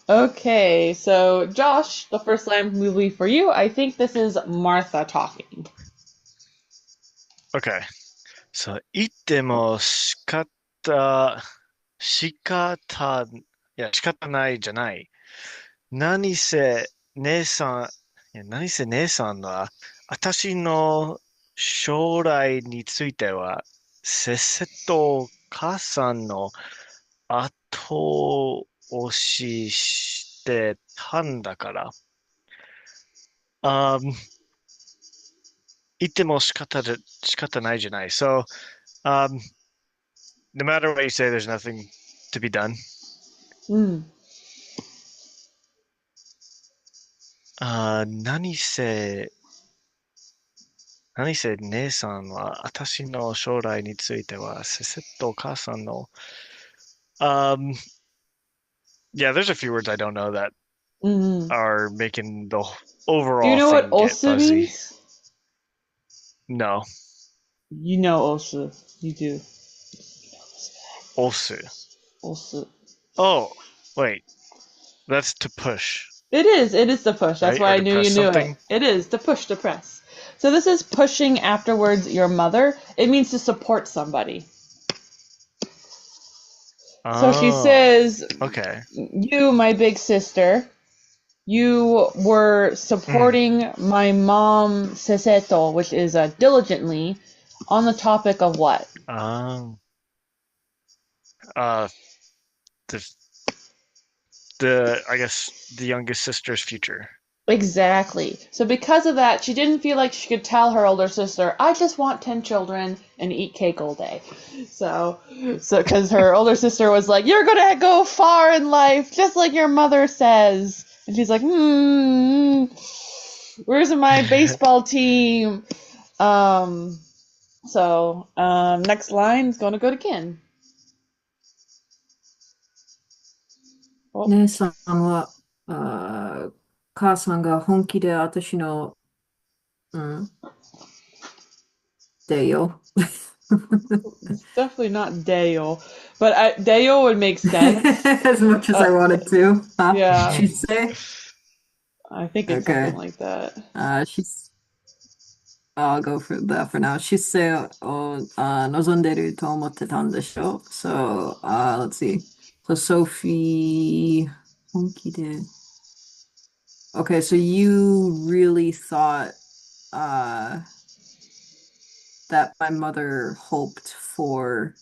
Okay, so Josh, the first line movie for you, I think this is Martha talking. Okay. So, 言っても仕方ないじゃない。何せ姉さ何せ姉さんは、私の将来については、せっせと母さんの後押ししてたんだから。あー、言っても仕方ないじゃない。So, um, no matter what you say, there's nothing to be done. うん。何せ姉さんは私の将来についてはせせっとお母さんの、um, yeah, there's a few words I don't know that うん。are making the Do you overall know what thing get osu fuzzy. means? No, You know osu. You do. osu. Osu. Oh, wait, that's to push, It is. It is to push. That's right? why Or I to knew you press knew it. something. It is to push, to press. So this is pushing afterwards your mother. It means to support somebody. So she Oh, says, okay. "You, my big sister, you were Mm. supporting my mom, Seseto, which is diligently, on the topic of what? Um, uh, the I guess the youngest sister's future. Exactly. So because of that, she didn't feel like she could tell her older sister, "I just want 10 children and eat cake all day." So, because her older sister was like, "You're gonna go far in life, just like your mother says." And she's like, where's my baseball team? Um, next line is gonna go to Ken. Oh, 姉さんは、母さんが本気で私の、うん、だよ。it's definitely not Dale, but Dale would make sense. As much as Uh, I wanted to. Huh? yeah, She'd say? I think it's something Okay. like that. She's, I'll go for that for now. 出世を、望んでると思ってたんでしょ ?So, let's see. So, Sophie, 本気で。Okay, so you really thought, uh, that my mother hoped for.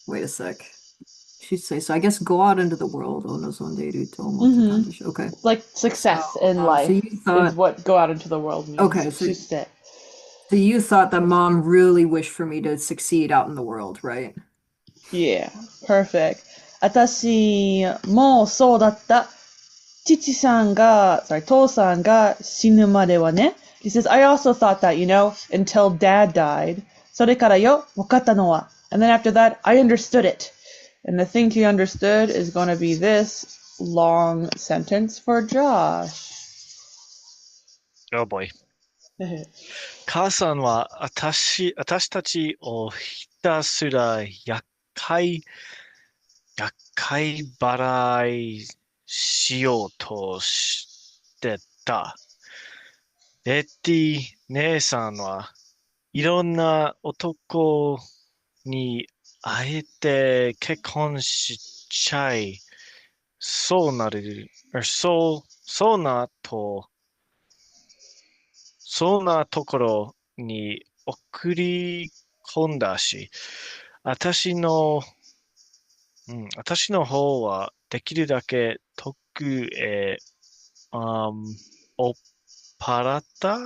Wait a sec. She'd say, so I guess go out into the world. Hmm. Okay. Like So, success in so you life is thought, what go out into the world means. okay, so, Just it. so you thought that mom really wished for me to succeed out in the world, right? Yeah, perfect. 私もそうだった。父さんが死ぬまではね。He says, I also thought that, until dad died. それからよ、わかったのは。And then after that, I understood it. And the thing he understood is going to be this long sentence for Josh. Oh boy. 母さんは私たちをひたすら解、厄介払いしようとしてた。レッティ姉さんはいろんな男に会えて結婚しちゃい、そうなる、そうなそんなところに送り込んだし、私の、私の方はできるだけ遠くへ、あん、追っ払った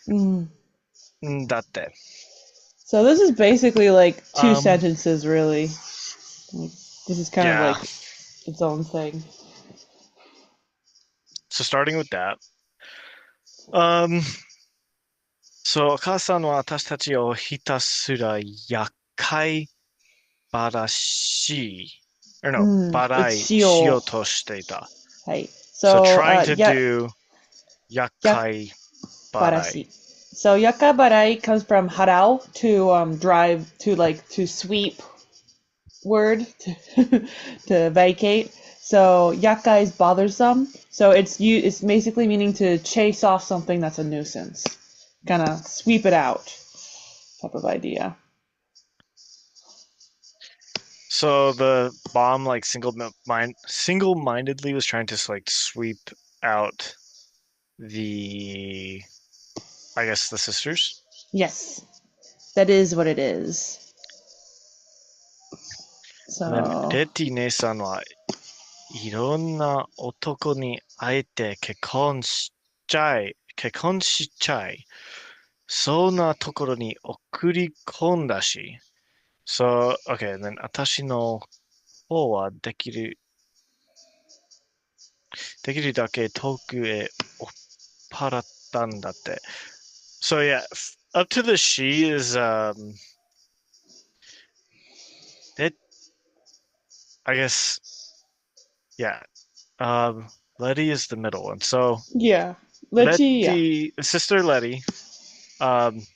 Mm. んだって。So this is basically like two Um, sentences, really. Like, this is kind of yeah. like its own thing. So starting with that. Um, so お母さんは私たちをひたすら厄介話、or no, It's 払いしよ shio. うとしていた。Hey. So So, trying to do や yakai barai. Barashi. So yakabarai comes from harao to drive to like to sweep word to vacate. So yakai is bothersome. So it's basically meaning to chase off something that's a nuisance. Kind of sweep it out type of idea. So the mom like single-mindedly was trying to like sweep out the I guess the sisters. Yes, that is what it is. And then So レティ姉さんはいろんな男に会えて結婚しちゃい、そんなところに送り込んだし。So, okay, then 私の方はできるだけ遠くへ追っ払ったんだって。So yeah, up to the she is it I guess yeah. Letty is the middle one. So yeah, Letty, yeah. Sister Letty, um,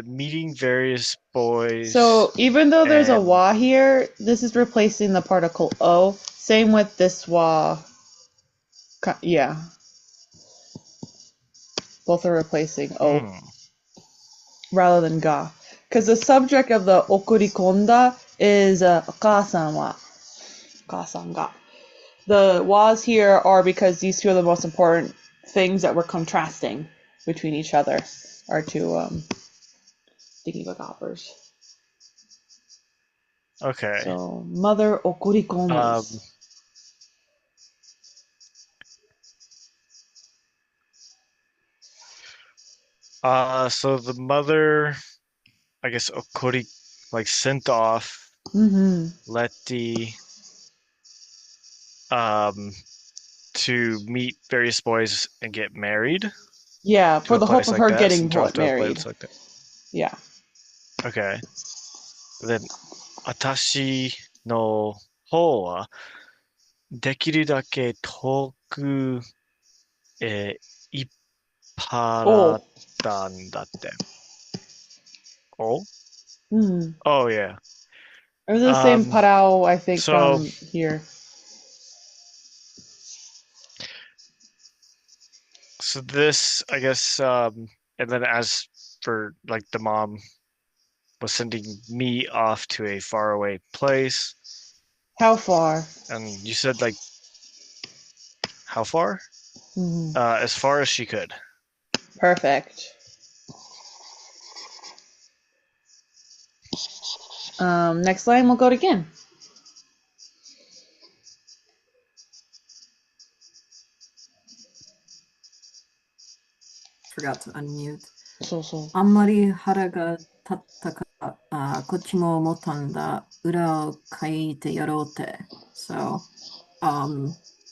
meeting various boys. So even though there's a and wa here, this is replacing the particle o. Same with this wa. Yeah. Both are replacing o rather than ga. Because the subject of the okurikonda is okasan wa. Okasan ga. The was here are because these two are the most important things that we're contrasting between each other. Our two thingy book hoppers. Okay. So mother okurikondas. So the mother, I guess Okori, like sent off Letty, to meet various boys and get married. Yeah, for the hope of her getting married. Like that. Yeah. Okay. Then 私の方はできるだけ遠くへ行っ払ったんだって。Oh? Oh, yeah. Or the same parao, I think, from here. So this, I guess, and then as for like the mom was sending me off to a faraway place. How far? And you said like, how far? As far as she could. Perfect. Next line, we'll go to again. Forgot to unmute. So. あんまり腹が立ったか、こっちも思ったんだ。裏を書いてやろうって。So,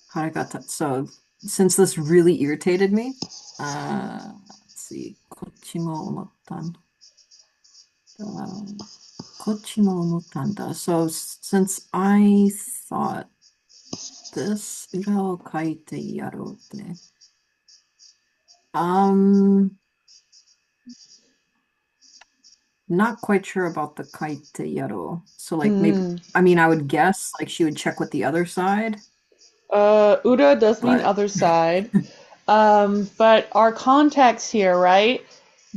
腹が立った。So, since this really irritated me, let's see. こっちも思ったんだ。こっちも思ったんだ。So, since I thought this, 裏を書いてやろうって。Not quite sure about the kaite yaro. So like maybe I mean I would guess like she would check with the other side. Uda does mean other side. But our context here, right?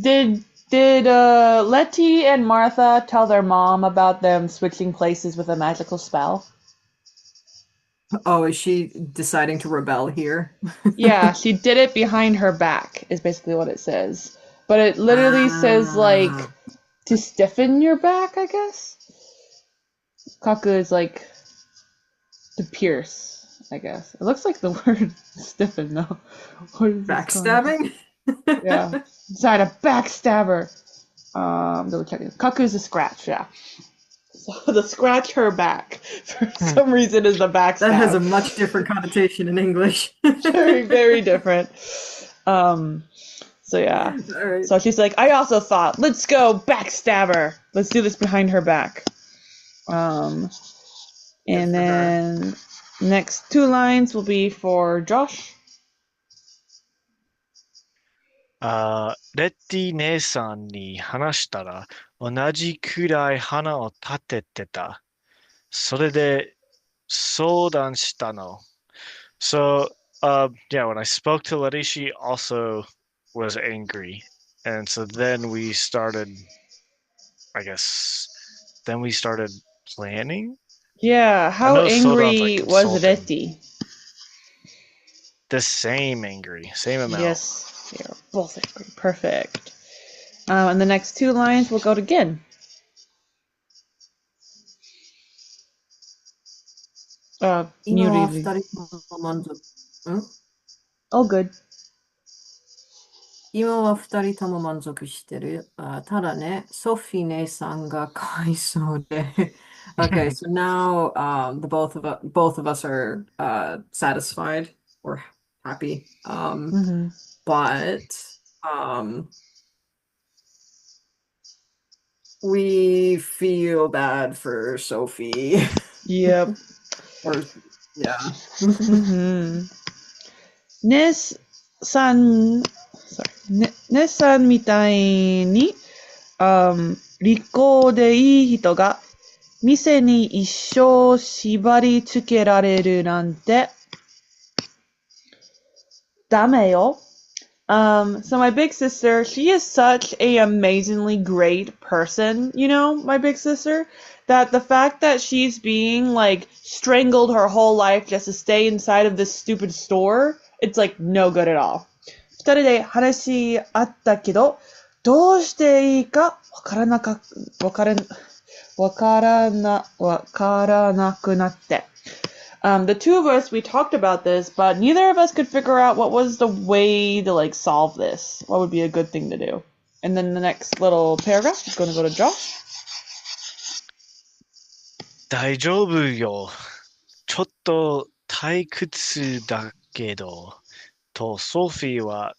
Did Letty and Martha tell their mom about them switching places with a magical spell? Oh, is she deciding to rebel here? Yeah, she did it behind her back, is basically what it says. But it literally says like to stiffen your back, I guess. Kaku is like to pierce, I guess. It looks like the word stiffen, though. Backstabbing? Yeah. Inside a backstabber. Double checking. Kaku is a scratch, yeah. So the scratch her back for some reason is the backstab. That has a much different connotation in English. Very, very different. So yeah. Right. So she's like, I also thought, let's go backstabber. Let's do this behind her back. And then next two lines will be for Josh. レッティ姉さんに話したら、同じくらい花を立ててた。それで相談したの。So, yeah, when I spoke to Letty, she also was angry. And so then we started, I guess, then we started planning. Yeah, I how know Sodan's like angry was consulting. Reti? The same angry, same amount. Yes, they are both angry. Perfect. And the next two lines will go to Gin. Muriel. All good. 今は二人とも満足してる。ただね、ソフィー姉さんがかわいそうで。Okay, so now both of us are satisfied or happy. But we feel bad for Sophie. Yep. Or yeah. Nes-san みたいに、利口でいい人が店に一生縛り付けられるなんてダメよ。So my big sister, she is such a amazingly great person, you know, my big sister, that the fact that she's being like strangled her whole life just to stay inside of this stupid store, it's like no good at all. 二人で話し合ったけど、どうしていいかわからなくなって。The two of us, we talked about this, but neither of us could figure out what was the way to like solve this. What would be a good thing to do? And then the next little paragraph is going to go to Josh. 大丈夫よ。ちょっと退屈だけど、とソフィーは、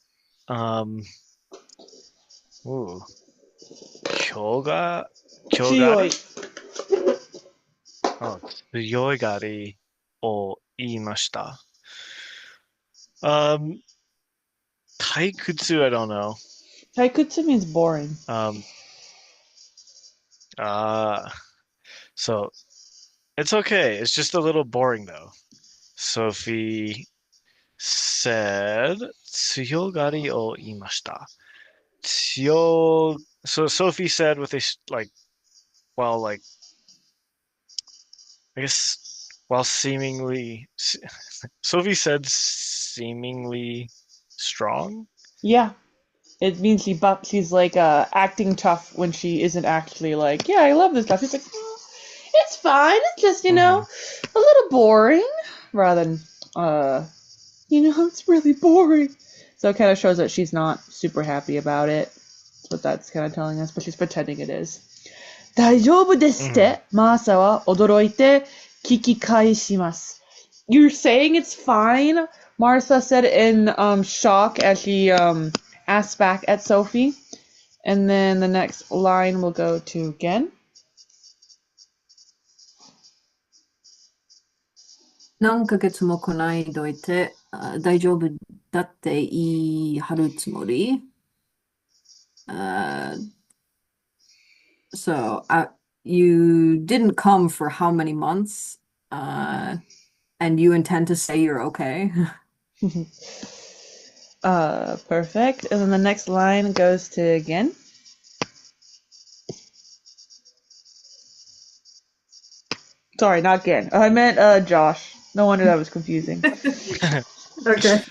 強がり強いがりを言いました。退屈, I don't know. 退屈 means boring. So it's okay. It's just a little boring though. Sophie said, 強がりを言いました。So Sophie said with a like, well, like, I guess, while seemingly, Sophie said seemingly strong. Yeah. It means she's like acting tough when she isn't actually like, yeah, I love this stuff. She's like, it's fine. It's just, you know, a little boring. Rather than, it's really boring. So it kind of shows that she's not super happy about it. That's what that's kind of telling us, but she's pretending it is. 大丈夫ですって、マーサは驚いて聞き返します。You're saying it's fine? Martha said in shock as she asked back at Sophie. And then the next line will go to Gen. 何ヶ月も来ないといて、大丈夫だって言い張るつもり。So you didn't come for how many months? And you intend to say you're okay? Perfect. And then the next line goes to Gen. Sorry, not Gen. I meant Josh. No wonder that was confusing. Okay.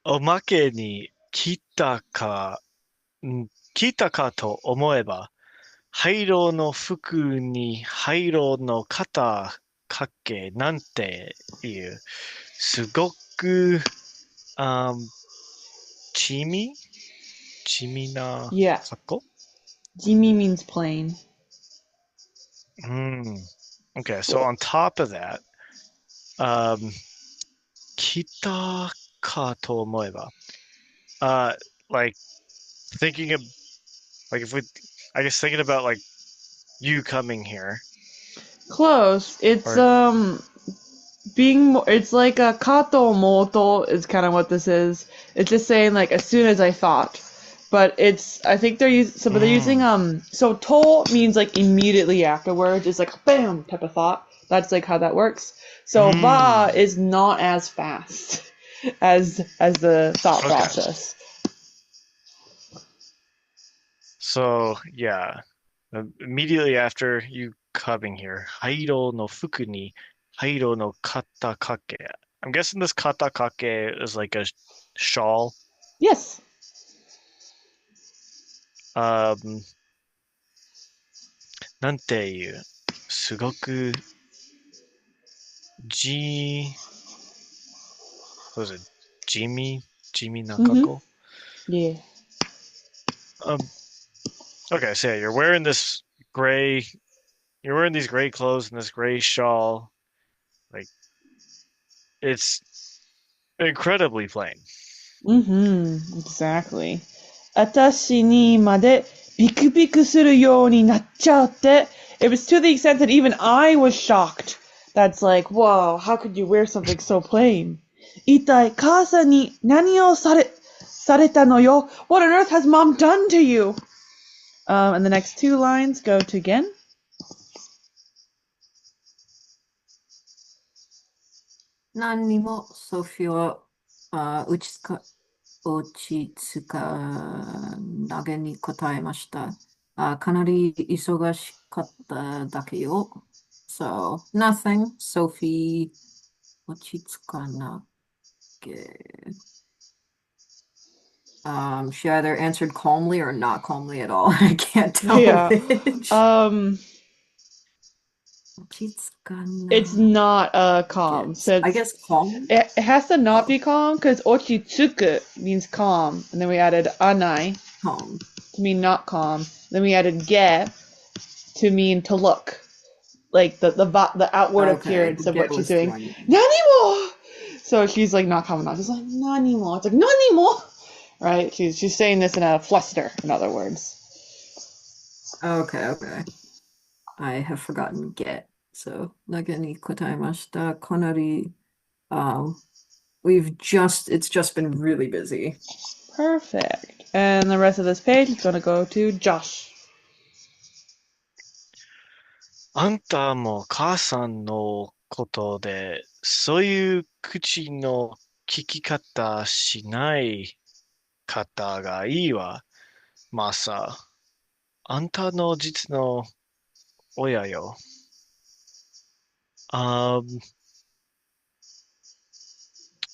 おまけに来たかと思えば、灰色の服に灰色の肩掛けなんていう、すごく、地味な格好 Jimmy means plain. Okay, so on top of that, 来たかと思えば、like thinking of, like if we, I guess thinking about like you coming here. Close. It's it's like a kato moto is kind of what this is. It's just saying like as soon as I thought. But I think they're using so to means like immediately afterwards. It's like bam type of thought. That's like how that works. So ba is not as fast as the thought process. So yeah, immediately after you coming here, hairo no fuku ni hairo no katakake. I'm guessing this katakake is like a shawl. Yes. なんていう、すごく、what was it? 地味な格好? Yeah. Okay, so yeah, you're wearing these gray clothes and this gray shawl. Like, it's incredibly plain. Exactly. 私にまでビクビクするようになっちゃって。It was to the extent that even I was shocked. That's like, whoa, how could you wear something so plain? 一体母さんに何をされたのよ? What on earth has mom done to you? And the next two lines go to Gen. 何にもソフィーは落ち着か投げに答えました。かなり忙しかっただけよ。So, nothing. Sophie 落ち着かなげ。She either answered calmly or not calmly at all. I can't tell which. It's not calm. So I guess calm. It has to not be calm because ochitsuku means calm, and then we added anai to mean not calm. Then we added ge to mean to look, like the outward appearance of what she's doing. Nanimo! So she's like not calm enough. She's like nanimo. It's like nanimo, right? She's saying this in a fluster. In other words. Okay. I have forgotten get. So, 投げに答えました。かなり it's just been really busy. Perfect. And the rest of this page is going to go to Josh. あんたも母さんのことで、そういう口の聞き方しない方がいいわ。マサ。あんたの実の親よ。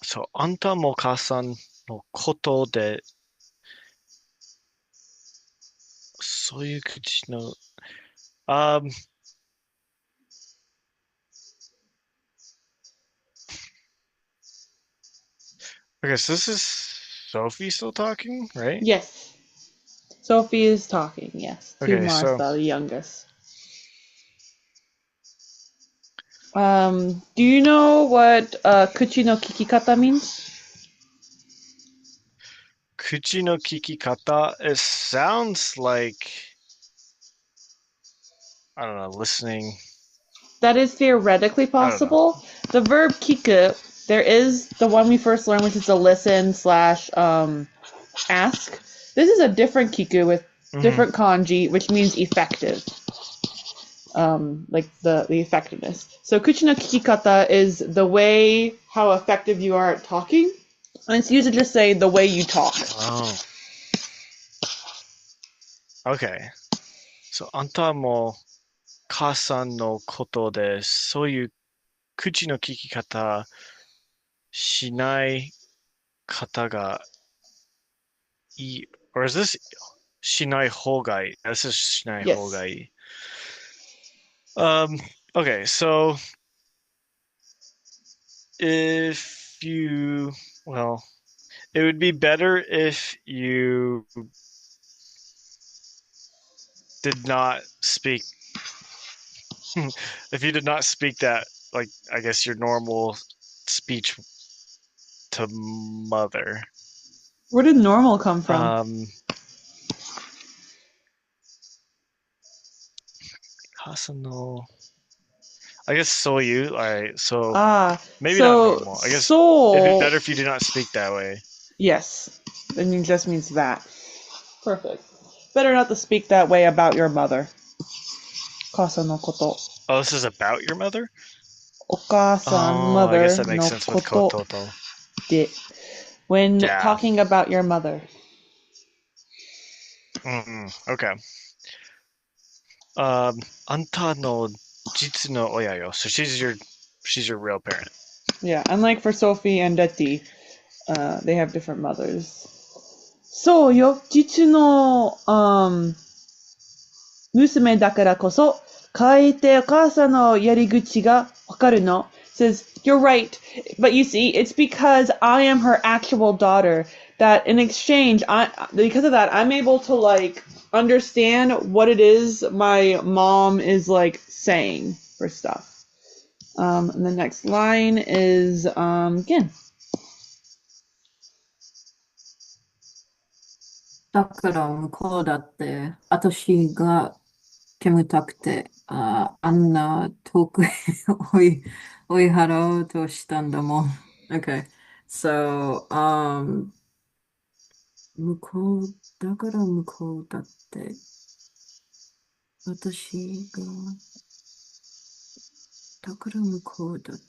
そう、あんたも母さんのことで、そういう口の、Okay, so this is Sophie still talking, right? Yes. Sophie is talking, yes. To Okay, Martha, the youngest. Do you know what kuchi no kikikata means? Kuchi no kikikata, it sounds like, I don't know, listening. That is theoretically possible. The verb kiku, there is the one we first learned, which is the listen / ask. This is a different kiku with different kanji, which means effective. Like the effectiveness. So kuchi no kikikata is the way how effective you are at talking. And it's used to just say the way you talk. Oh. Okay. So, あんたも母さんのことで、そういう口の聞き方しない方がいい。Or is this しない方がいい? This is しない方がいい. Okay, so if you, well, it would be better if you did not speak, if you did not speak that, like, I guess your normal speech to mother. Where did normal come from? I guess so you. Alright, so Ah, maybe not so normal. I guess it'd be so better if you do not speak that way. yes, it just means that. Perfect. Better not to speak that way about your mother. 母さんのこと。Oh, this is about your mother? お母さん Oh, I guess mother that makes の sense こ with と kototo. で when Yeah. talking about your mother. Okay. あんたの実の親よ. So she's your real parent. Yeah, unlike for Sophie and Detti, they have different mothers. そうよ、実の、娘だからこそ、かえてお母さんのやり口がわかるの。Says, you're right, but you see, it's because I am her actual daughter that in exchange, because of that, I'm able to like understand what it is my mom is like saying for stuff. And the next line is, again. だから向こうだって、私が煙たくて、あんな遠くへ追い払おうとしたんだもん。Okay. So, 向こう、だから向こうだって、私が、だから向こうだって。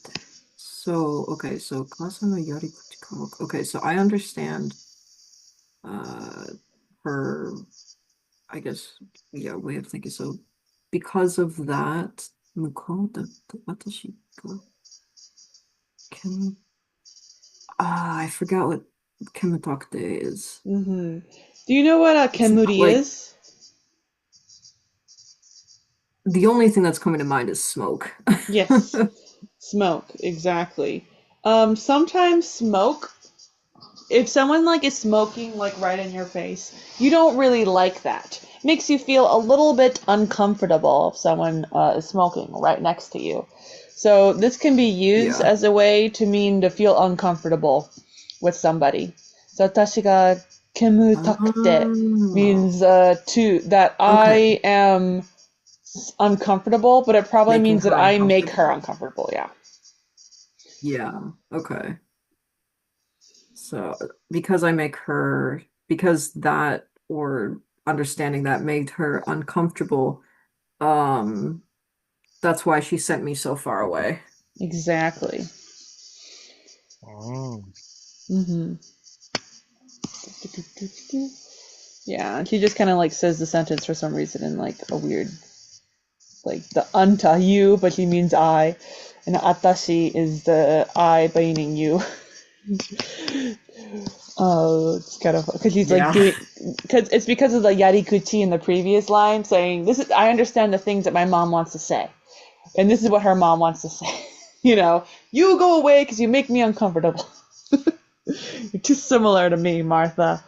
So, okay, so 母さんのやり口か。Okay, so I understand her, I guess, yeah, way of thinking. So, because of that, 向こうだって私が、I forgot what kemotakte is. Mm-hmm. Do you know what a kemuri Like, is? the only thing that's coming to mind is smoke. Yes, smoke, exactly. Sometimes smoke, if someone like is smoking like right in your face, you don't really like that. Makes you feel a little bit uncomfortable if someone is smoking right next to you. So this can be used Yeah. as a way to mean to feel uncomfortable with somebody. So 私が煙たくて means that I am uncomfortable, but it probably Making means that her I make her uncomfortable. uncomfortable, yeah. Yeah. Okay. So because I make her, because that or understanding that made her uncomfortable, that's why she sent me so far away. Exactly. Oh. Mm-hmm. Yeah, and she just kind of like says the sentence for some reason in like a weird, like the anta, you, but she means I, and atashi is the I meaning you. Oh, it's kind of because she's like doing, because it's because of the yarikuchi in the previous line saying this is I understand the things that my mom wants to say, and this is what her mom wants to say. You know, you go away because you make me uncomfortable. You're too similar to me, Martha.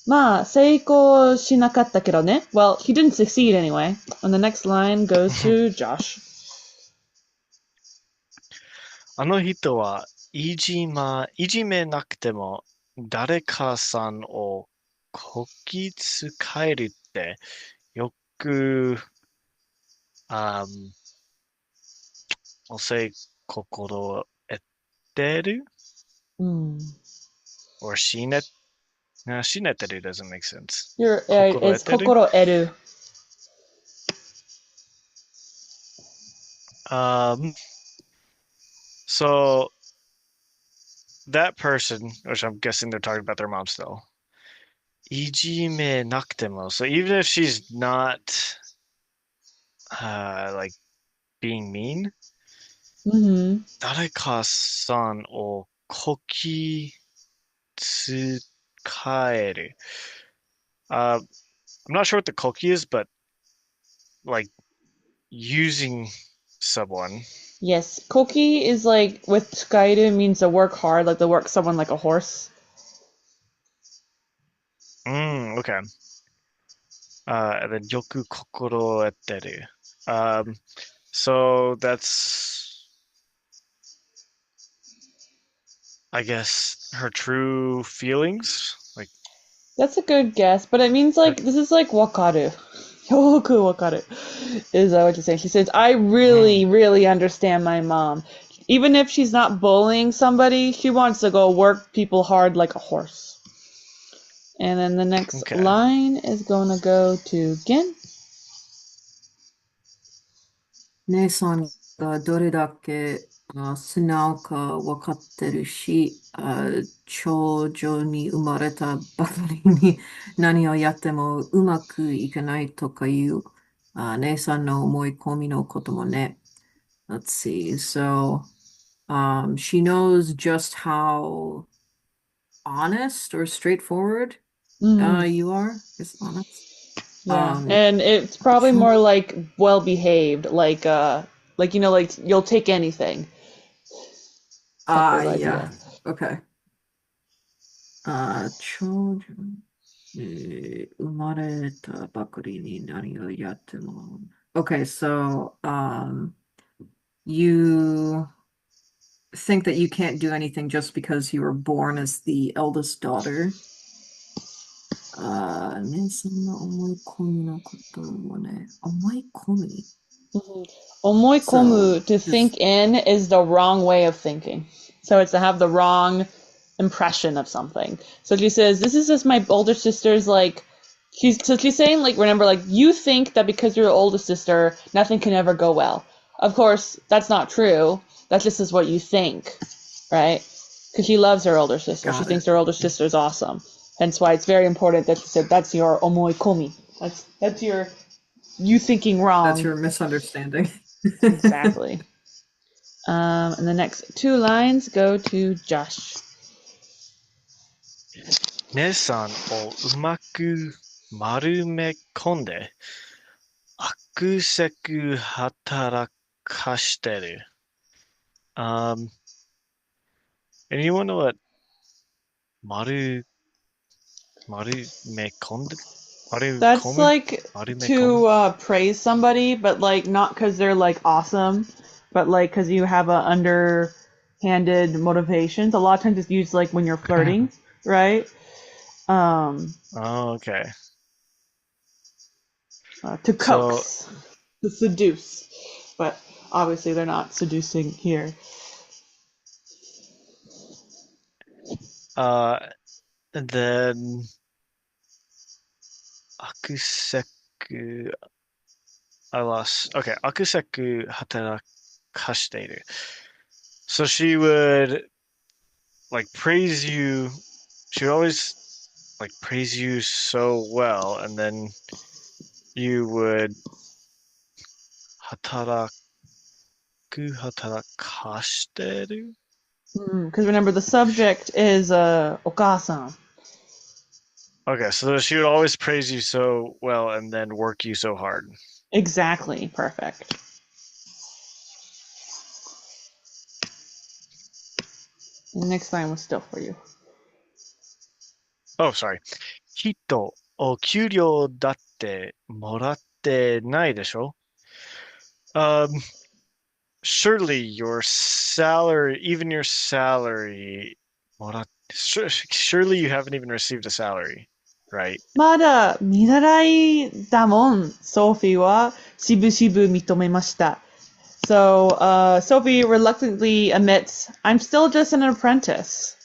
まあ、成功しなかったけどね. Well, he didn't succeed anyway. And the next line goes to Josh. あの人はいじめなくても誰かさんをこき使えるってよく、おせ心得てる or しねてる doesn't make sense. It's 心得る. So that person, which I'm guessing they're talking about their mom still, いじめなくても. So even if she's not like being mean, 誰かさんをこき使える. I'm not sure what the koki is, but like using someone. Yes, koki is like with tsukaeru means to work hard, like to work someone like a horse. Okay. And then yoku kokoro etteru. So that's, I guess, her true feelings. Like That's a good guess, but it means like this is like wakaru. Yoku wakaru is what you're saying. She says, I really, really understand my mom. Even if she's not bullying somebody, she wants to go work people hard like a horse. And then the next Okay. line is going to go to Gin. 姉さんがどれだけ素直か分かってるし、長女に生まれたばかりに何をやってもうまくいかないとかいう姉さんの思い込みのこともね。Let's see. So, she knows just how honest or straightforward you are. Is honest. Yeah, and it's probably more like well behaved, like like you'll take anything. Type of idea. Yeah. Okay. 長女、生まれたばかりに何をやっても。Okay, so you think that you can't do anything just because you were born as the eldest daughter. ね、そんな思い込みのこともね、思い込み Omoikomu, to just- think in, is the wrong way of thinking. So it's to have the wrong impression of something. So she says, this is just my older sister's, like, she's saying, like, remember, like, you think that because you're the older sister, nothing can ever go well. Of course, that's not true. That just is what you think, right? Because she loves her older sister. She thinks her older sister is awesome. Hence why it's very important that she said, that's your omoikomi. That's your, you thinking wrong. That's your misunderstanding. Exactly. And the next two lines go to Josh. 姉さんをうまく丸め込んで、悪せく働かしてる。Anyone know what 丸め込んで? That's like to praise somebody, but like not because they're like awesome, but like because you have a underhanded motivations. A lot of times it's used like when you're flirting, right? Oh, okay. To coax, to seduce, but obviously they're not seducing here. And then 悪せく I lost. Okay, 悪せく働かしている. So she would like praise you. She would always like praise you so well, and then you would 働かしてる? Because remember, the subject is okasan. Okay, so she would always praise you so well and then work you so hard. Exactly. Perfect. The next line was still for you. Oh, sorry. きっとお給料だってもらってないでしょ? Surely your salary, even your salary, surely you haven't even received a salary, right? まだ見習いだもん、ソフィーはしぶしぶ認めました。So, Sophie reluctantly admits, I'm still just an apprentice.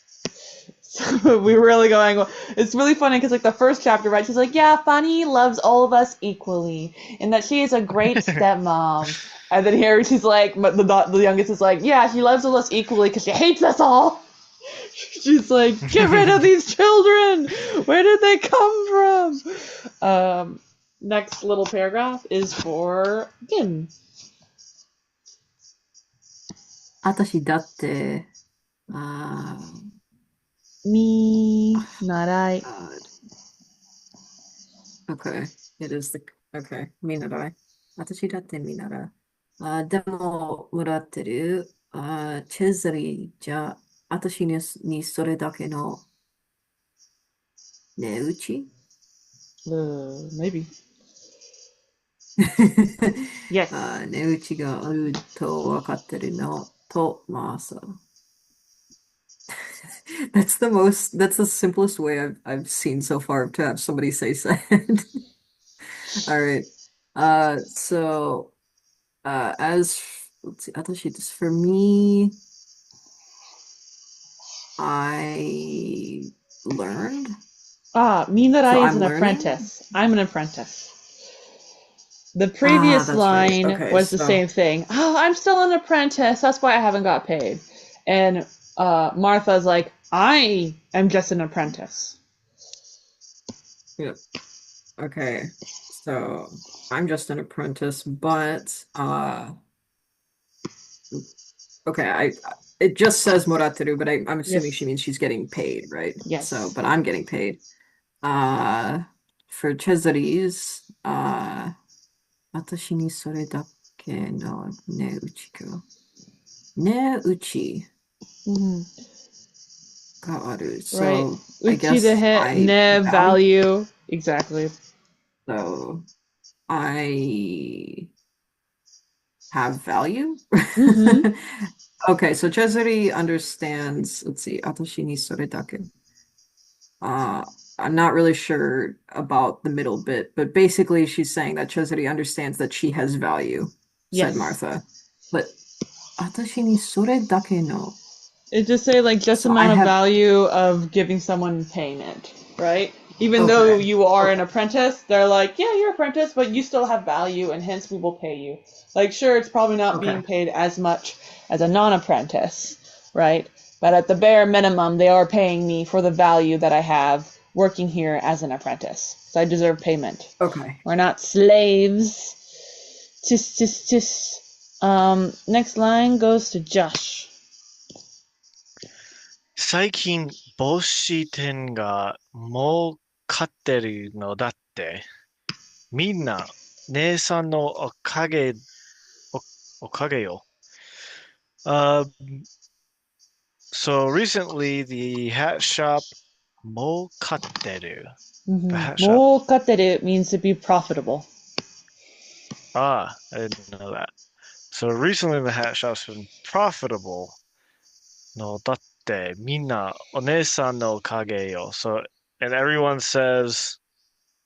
So we're really going, it's really funny because like the first chapter, right, she's like, yeah, Fanny loves all of us equally and that she is a great stepmom. And then here she's like, the youngest is like, yeah, she loves all of us equally because she hates us all. She's like, get rid of these children! Where did they come from? Next little paragraph is for Gin. 私だって、見習い。Okay, it is the, okay, 見習い。私だって見習い。でも、もらってる、チェズリーじゃ、私にそれだけの値打ち Maybe. Yes. 値打ちがあると分かってるのと、まあそう。That's the simplest way I've seen so far to have somebody say sad. All right. So as let's see, for me, I learned. So Minarai is I'm an learning. apprentice. I'm an apprentice. The previous That's right. line Okay, was the so same thing. Oh, I'm still an apprentice. That's why I haven't got paid. And Martha's like, I am just an apprentice. yeah. Okay. So I'm just an apprentice, but okay, it just says morateru, but I'm assuming she Yes. means she's getting paid, right? So, Yes. but I'm getting paid. Uh for Cesare's, 私にそれだけの値打ちが、値打ち Hmm. がある。Right. So I Uchi the guess hit, I ne value. value. Exactly. So I have value. Mm-hmm. Okay, so Cesare understands. Let's see. 私にそれだけ. Uh, I'm not really sure about the middle bit, but basically she's saying that Cesare understands that she has value, said Yes. Martha. But 私にそれだけの. It just say like just So I amount of have. value of giving someone payment, right? Even though Okay. you are an Okay. apprentice, they're like, yeah, you're apprentice, but you still have value, and hence we will pay you. Like, sure, it's probably not being Okay. paid as much as a non-apprentice, right? But at the bare minimum, they are paying me for the value that I have working here as an apprentice. So I deserve payment. Okay. We're not slaves. Tis, tis, tis. Next line goes to Josh. 最近帽子店が儲かってるのだって、みんな姉さんのおかげよ。So recently the hat shop 儲かってる. The hat shop. Mokateru means to be profitable. I didn't know that. So recently the hat shop's been profitable. のだってみんなお姉さんのおかげよ. So and everyone says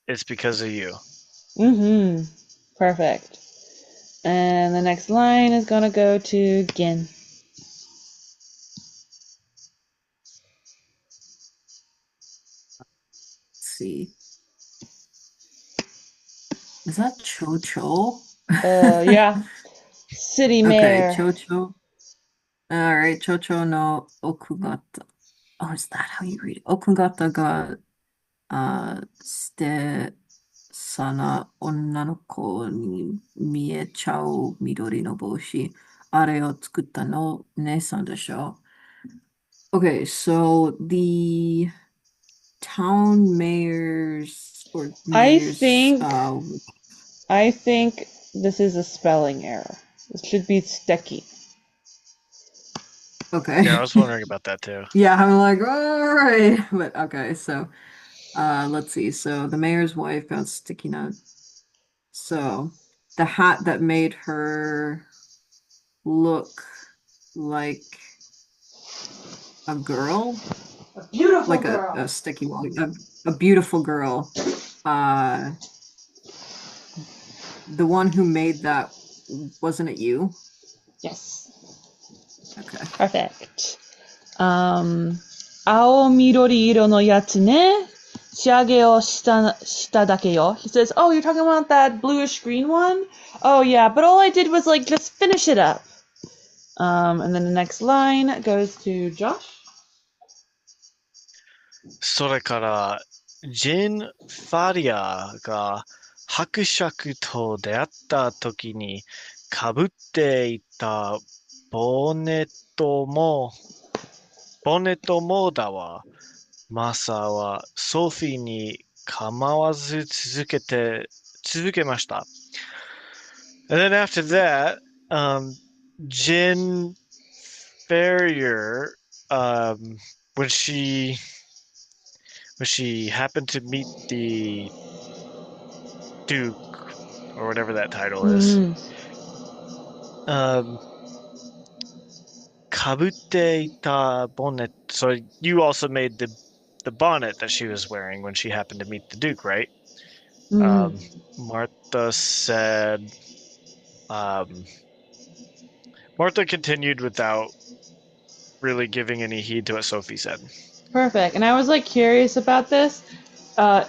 it's because of you. Mm-hmm. Perfect. And the next line is gonna go to Gin. Let's see. Is that Cho Cho? Yeah. City Okay, Mayor. Cho Cho. All right, Cho Cho no Okugata. Oh, is that how you read it? Okugata ga 捨てさな女の子に見えちゃう緑の帽子。あれを作ったの姉さんでしょ? Okay, so the town mayors or I mayors think this is a spelling error. It should be Steki. okay. Yeah, I was wondering about that too. Yeah, I'm like, all right. But okay, so let's see. So the mayor's wife got sticky note. So the hat that made her look like a girl, A beautiful like girl. a sticky one, a beautiful girl. The one who made that, wasn't it you? Yes. Okay. Perfect. 青緑色のやつね。仕上げをしただけよ. He says, oh, you're talking about that bluish green one? Oh, yeah, but all I did was, like, just finish it up. And then the next line goes to Josh. それから、ジン・ファリアが伯爵と出会った時に被っていたボンネットもだわ。マサはソフィーに構わず続けました。And then after that, Jin Farrier, when she happened to meet the Duke or whatever that title is, kabute bonnet. So you also made the bonnet that she was wearing when she happened to meet the Duke, right? Martha said, Martha continued without really giving any heed to what Sophie said. Perfect. And I was like curious about this.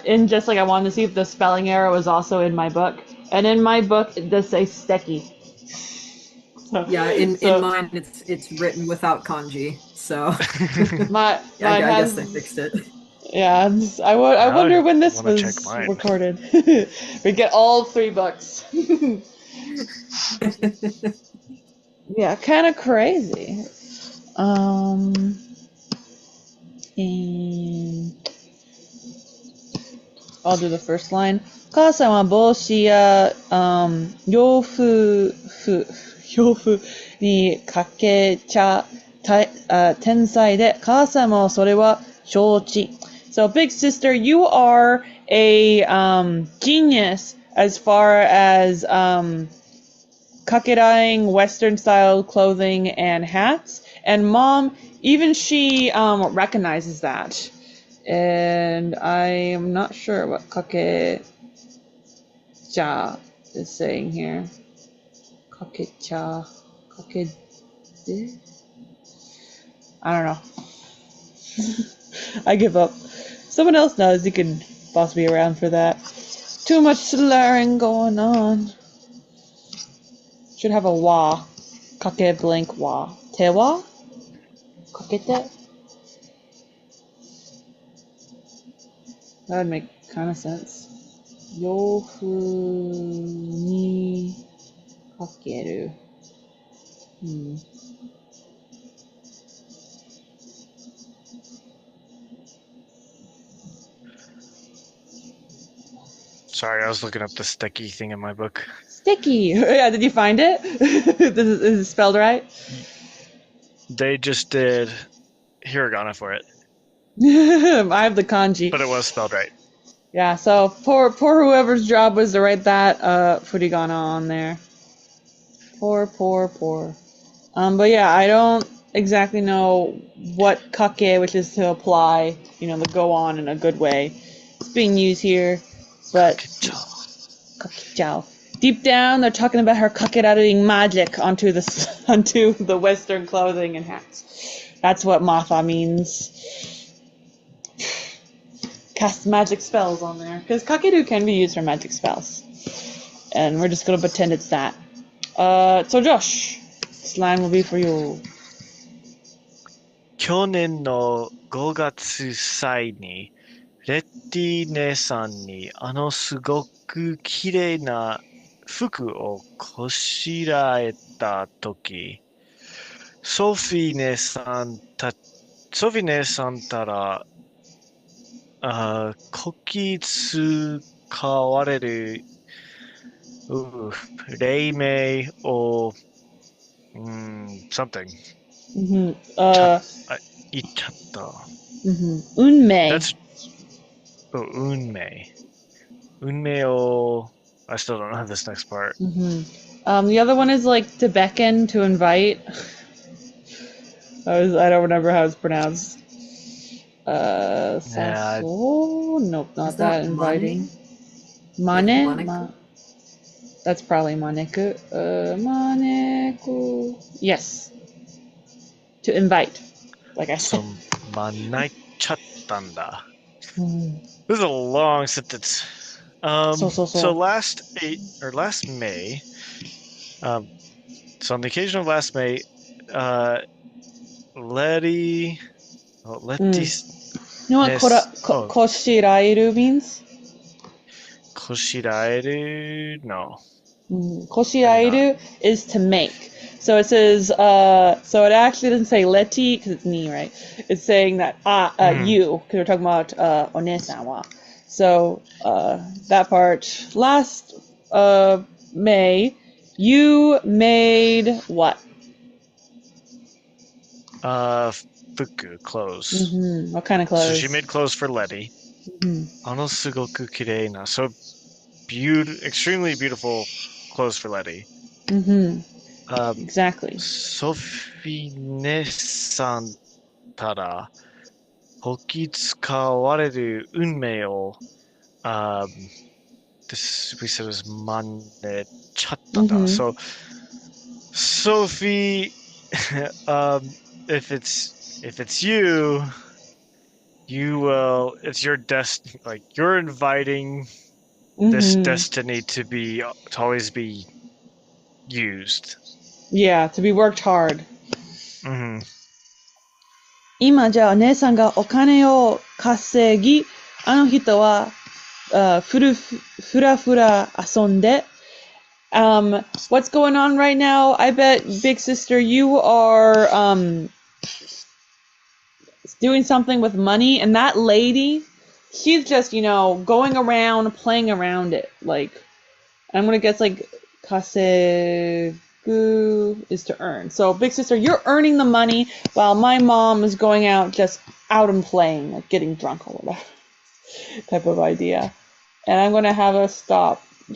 In just like I wanted to see if the spelling error was also in my book. And in my book it does say Steki. Yeah, in mine it's written without kanji. So my yeah, I has, guess I fixed it. Yeah, I wonder when this wanna check was mine. recorded. We get all 3 books. Yeah, kind of crazy. And I'll do the first line. 母さんは帽子や、洋服にかけちゃ天才で、母さんもそれは承知。So, big sister, you are a genius as far as kakeraing Western style clothing and hats. And mom, even she recognizes that. And I am not sure what kakecha is saying here. Kakecha. I don't know. I give up. Someone else knows. You can boss me around for that. Too much slurring going on. Should have a wa. Kake blank wa. Te wa? Kakete? That would make kind of sense. Yofu ni kakeru. Sorry, I was looking up the sticky thing in my book. Sticky! Yeah, did you find it? Is it spelled right? They just did hiragana for it. I have the kanji. But it was spelled right. Yeah, so poor whoever's job was to write that furigana on there. Poor. But yeah, I don't exactly know what kake, which is to apply, the go on in a good way, it's being used here. But kakichao. Deep down, they're talking about her kakeraing magic onto the Western clothing and hats. That's what Matha means. Cast magic spells on there. Because kakeru can be used for magic spells. And we're just going to pretend it's that. So Josh, this line will be for you. 去年の5月祭に、レッティ姉さんにすごく綺麗な服をこしらえたとき、ソフィー姉さんたら、こき使われる、黎明を、something. 言っちゃった。運命。That's 運命。運命を I still don't know this next part. The other one is like to beckon, to invite. I don't remember how it's pronounced. Nope, not that. Inviting. Mane? That's probably maneku. Maneku. Yes. To invite. Like I said. 招いちゃったんだ. This is a long sentence. So last May, so on the occasion of last May, Letty. You know what koshirairu means? Koshirairu? No. Koshirairu is to make. So it says, so it actually doesn't say Letty, because it's ni, right? It's saying that, you, because we're talking about, One-san wa. So, that part, last, May, you made what? Fuku, clothes. What kind of clothes? So she made clothes for Letty. Sugoku kirei na. So, extremely beautiful clothes for Letty. Exactly. Sophie Nesan tara hoki tsukawareru unmei o this we said was mannechatta. So Sophie, if it's you will. It's your destiny. Like you're inviting this destiny to always be used. Yeah, to be worked hard. 今じゃあ姉さんがお金を稼ぎ、あの人はふらふら遊んで。What's going on right now? I bet, big sister, you are doing something with money, and that lady, she's just, going around, playing around it. Like, I'm gonna guess like kasegu is to earn. So, big sister, you're earning the money while my mom is going out and playing, like getting drunk or whatever type of idea. And I'm gonna have us stop